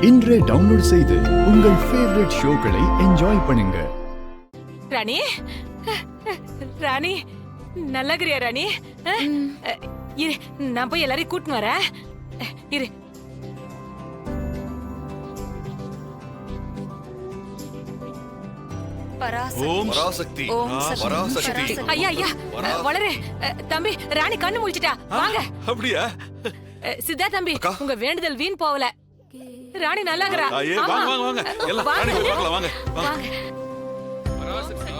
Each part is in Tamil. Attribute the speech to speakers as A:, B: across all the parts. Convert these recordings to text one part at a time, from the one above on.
A: இன்றே டவுன்லோட் செய்து உங்கள் ஃபேவரட் ஷோக்களை என்ஜாய் பண்ணுங்க.
B: ராணி, ராணி நல்லகிறியா ராணி? இரு, நான் போய் எல்லாரையும் கூட்டின்னு வரேன். இரு.
C: பராசக்தி.
B: ஐயா ஐயா, வளரு தம்பி, ராணி கண்ணு முழிச்சிட்டா, வாங்க.
C: அப்படியா?
B: சித்தா தம்பி, உங்க வேண்டுதல் வீண் போகல. ராணி நல்லாகிறா.
C: வாங்க வாங்க வாங்க, எல்லாம் ராணி பார்க்கலாம் வாங்க.
B: வாங்க.
D: பராசக்தி,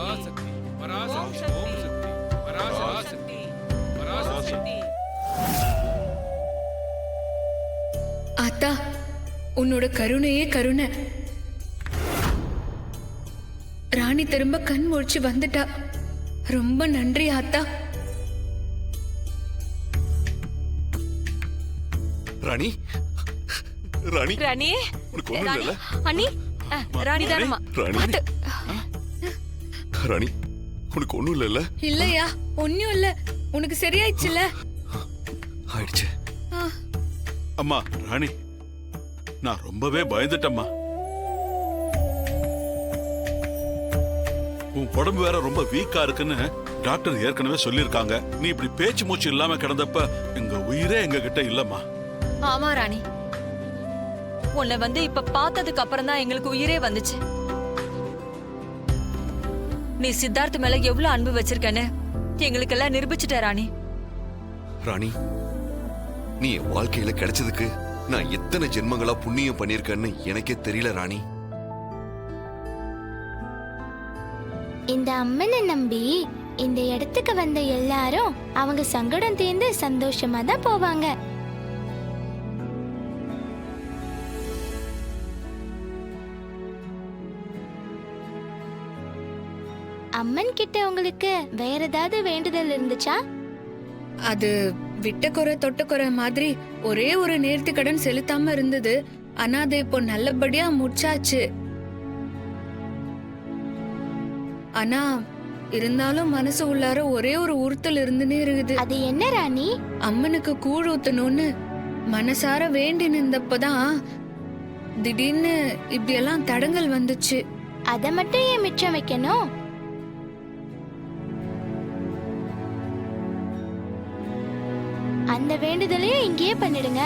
D: பராசக்தி, ஓம் சக்தி, பராசக்தி, பராசக்தி.
E: ஆத்தா, உன்னோட கருணையே கருணை. ராணி திரும்ப கண் முழிச்சு வந்துட்டா. ரொம்ப நன்றி ஆத்தா.
C: ராணி, ராணி,
B: ராணி,
C: உனக்கு ஒண்ணும் இல்ல?
B: அண்ணி, ராணி தானம்மா.
C: ராணி, ராணி, உனக்கு ஒண்ணும் இல்ல?
E: இல்லையா, ஒன்னும் இல்ல. உனக்கு சரியாயிடுச்சுல?
C: ஆயிடுச்சு. அம்மா ராணி, நான் ரொம்பவே பயந்துட்டேம்மா. உன் உடம்பு வேற ரொம்ப வீக்கா இருக்குன்னு டாக்டர் ஏற்கனவே சொல்லிருக்காங்க. நீ இப்படி பேச்சு மூச்சு இல்லாம கிடந்தப்ப எங்க உயிரே எங்க கிட்ட இல்லம்மா.
F: ஆமா ராணி, உன்னை வந்து இப்ப பார்த்ததுக்கு அப்புறம் தான் எங்களுக்கு உயிரே வந்துச்சு. நீ சித்தார்த் மேல எவ்வளவு அன்பு வச்சிருக்கன்னு எங்களுக்கு எல்லாம் நிரூபிச்சுட்ட ராணி.
C: ராணி, நீ என் வாழ்க்கையில கிடைச்சதுக்கு நான் எத்தனை ஜென்மங்களா புண்ணியம் பண்ணிருக்கேன்னு எனக்கே தெரியல ராணி.
G: இந்த அம்மனை நம்பி இந்த இடத்துக்கு வந்த எல்லாரும் அவங்க சங்கடம் தீர்ந்து சந்தோஷமா தான் போவாங்க. அம்மன் கிட்ட உங்களுக்கு வேற ஏதாவது வேண்டுதல் இருந்துச்சா?
E: அது விட்ட குறை தொட்ட குறை மாதிரி ஒரே ஒரு நேர்த்தி கடன் செலுத்தாம இருந்தது. ஆனா அது இப்போ நல்லபடியா முடிச்சாச்சு. ஆனா இருந்தாலும் மனசு உள்ளார ஒரே ஒரு உறுத்தல் இருந்துனே இருக்குது.
G: அது என்ன ராணி?
E: அம்மனுக்கு கூழ் ஊத்தணும்னு மனசார வேண்டி நின்றப்பதான் திடீர்னு இப்படி எல்லாம் தடங்கல் வந்துச்சு.
G: அத மட்டும் ஏன் மிச்சம் வைக்கணும்? அந்த வேண்டுதலையும் இங்கேயே பண்ணிடுங்க.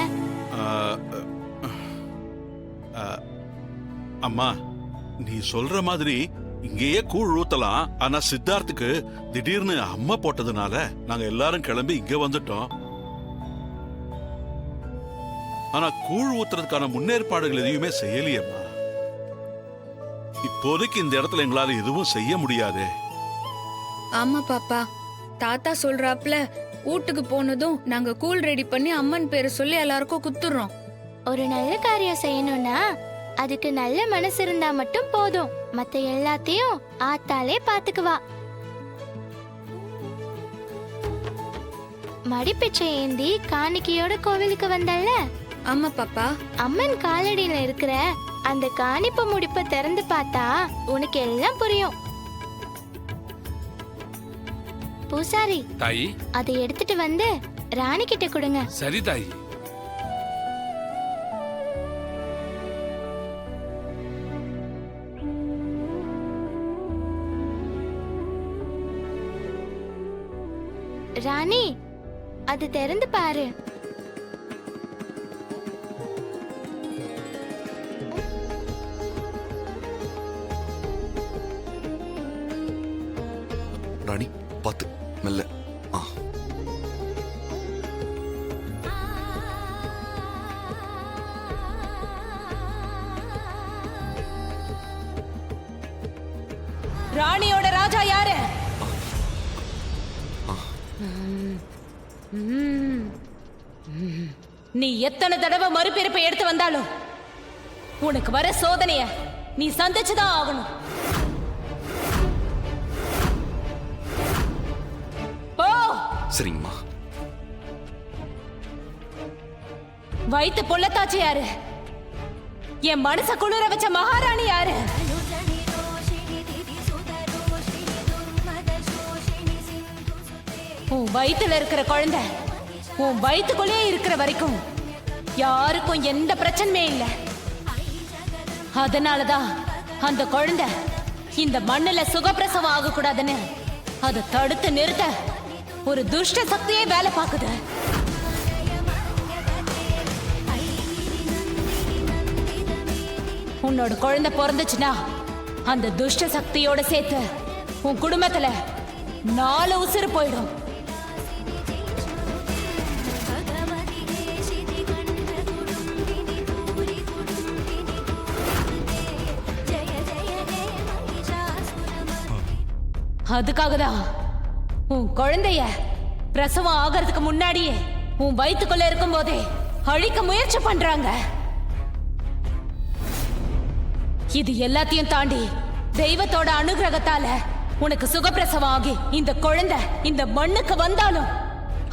C: அம்மா, நீ சொல்ற மாதிரி இங்கேயே கூழ் ஊத்தலாம். ஆனா சித்தார்த்துக்கு திடீர்னு அம்மா போட்டதுனால நாங்க எல்லாரும் கிளம்பி இங்க வந்துட்டோம். ஆனா கூழ் ஊத்துறதுக்கான முன்னேற்பாடுகள் எதையுமே செய்யலையம்மா. இப்போதைக்கு இந்த இடத்துல எங்களால எதுவும் செய்ய முடியாது.
E: ஆமா பாப்பா, தாத்தா சொல்றாப்ல வீட்டுக்கு போனதும் நாங்க கூழ் ரெடி பண்ணி அம்மன் பேரை சொல்லி எல்லாருக்கும் குத்துறோம்.
G: ஒரு நல்ல காரியம் செய்யணும்னா அதுக்கு நல்ல மனசு இருந்தா மட்டும் போதும். மத்த எல்லாத்தையும் ஆத்தாலே பாத்துக்குவா. மடிப்பிச்சை ஏந்தி காணிக்கையோட கோவிலுக்கு வந்தல்ல?
E: ஆமா பாப்பா.
G: அம்மன் காலடியில இருக்கிற அந்த காணிப்ப முடிப்ப திறந்து பார்த்தா உனக்கு எல்லாம் புரியும். பூசாரி,
D: தாயி,
G: அதை எடுத்துட்டு வந்து ராணி கிட்ட கொடுங்க.
D: சரி தாயி.
G: ராணி, அது திறந்து பாரு.
C: ராணி, பாத்து மெல்ல.
B: ராணியோட ராஜா யாரு? நீ எத்தனை தடவை மறுபிறப்பை எடுத்து வந்தாலும் உனக்கு வர சோதனைய நீ சந்திச்சுதான் ஆகணும். போ.
C: சரிங்கம்மா.
B: வைத்து பொள்ளத்தாச்சு யாரு? என் மனச குளிர வச்ச மகாராணி யாரு? உன் வயித்துல இருக்கிற குழந்தை உன் வயிற்றுக்குள்ளே இருக்கிற வரைக்கும் யாருக்கும் எந்த பிரச்சனையும் இல்லை. அதனாலதான் அந்த குழந்தை இந்த மண்ணுல சுகப்பிரசவம் ஆகக்கூடாதுன்னு அதை தடுத்து நிறுத்த ஒரு துஷ்ட சக்தியே வேலை பார்க்குது. உன்னோட குழந்தை பிறந்துச்சுன்னா அந்த துஷ்ட சக்தியோட சேர்த்து உன் குடும்பத்துல 4 உசுறு போயிடும். அதுக்காக தான் உன் குழந்தைய பிரசவம் ஆகிறதுக்கு முன்னாடியே உன் வயிற்றுக்குள்ள இருக்கும் போதே அழிக்க முயற்சி பண்றாங்க. இது எல்லாத்தையும் தாண்டி தெய்வத்தோட அனுகிரகத்தால உனக்கு சுகப்பிரசவம் ஆகி இந்த குழந்தை இந்த மண்ணுக்கு வந்தாலும்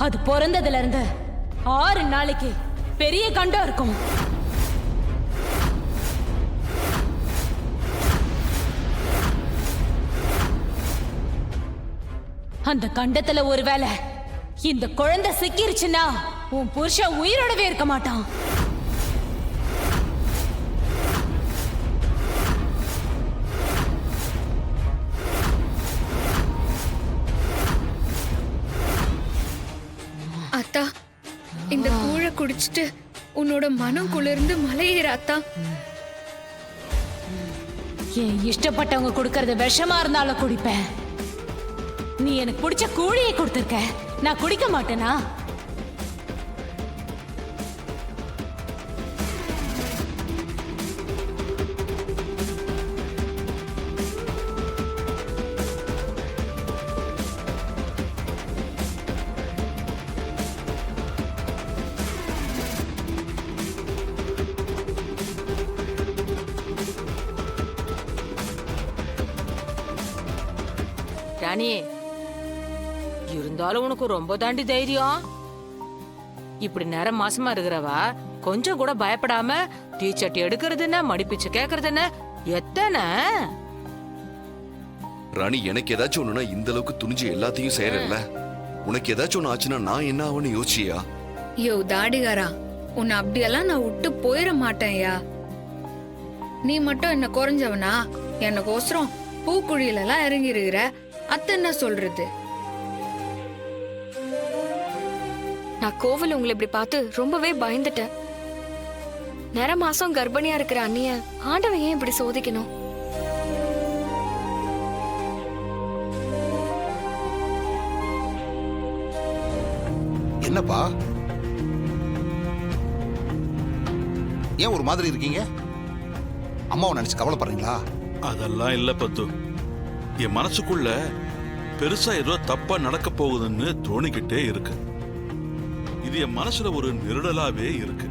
B: அது பிறந்ததுல இருந்து 6 நாளைக்கு பெரிய கண்டம் இருக்கும். அந்த கண்டத்துல ஒருவேளை இந்த குழந்தை சிக்கிருச்சுன்னா உன் புருஷன் உயிரோடவே இருக்க மாட்டான்.
E: அத்தா, இந்த கூழ குடிச்சிட்டு உன்னோட மனம் குளிர்ந்து மலையேற அத்தா.
B: என் இஷ்டப்பட்டவங்க கொடுக்கறது விஷமா இருந்தாலும் குடிப்பேன். நீ எனக்கு பிடிச்ச கூழியை கொடுத்திருக்க, நான் குடிக்க மாட்டேனா?
H: ராணி, இருந்தாலும் உனக்கு ரொம்ப தாண்டி தைரியம். இப்படி நேரம் மாசமா இருக்கிறவா கொஞ்சம் கூட பயப்படாம டீச்சர்ட் எடுக்கிறது என்ன, மடிப்பிச்சு கேக்குறது என்ன, எத்தனை
I: ராணி, எனக்கு ஏதாச்சும் ஒண்ணுனா இந்த அளவுக்கு துணிஞ்சு எல்லாத்தையும் செய்யறல்ல. உனக்கு ஏதாச்சும் ஒண்ணு ஆச்சுன்னா நான் என்ன ஆகும்னு யோசிச்சியா?
E: யோ தாடிகாரா, உன்னை அப்படியெல்லாம் நான் விட்டு போயிட மாட்டேன்யா. நீ மட்டும் என்ன குறைஞ்சவனா? எனக்கோசரம் பூக்குழியில எல்லாம் இறங்கி இருக்கிற. அத்தை என்ன சொல்றது?
J: நான் கோவில் உங்களை இப்படி பார்த்து ரொம்பவே பயந்துட்டேன். நேர மாசம் கர்ப்பிணியா இருக்கிற அண்ணிய ஆண்டவன் ஏன் இப்படி சோதிக்கணும்?
K: என்னப்பா, ஏன் ஒரு மாதிரி இருக்கீங்க? அம்மாவை நினைச்சு கவலைப்படுறீங்களா?
C: அதெல்லாம் இல்ல பத்து. என் மனசுக்குள்ள பெருசா ஏதோ தப்பா நடக்க போகுதுன்னு தோணிக்கிட்டே இருக்கு. இது என் மனசுல ஒரு நெருடலாவே இருக்கு.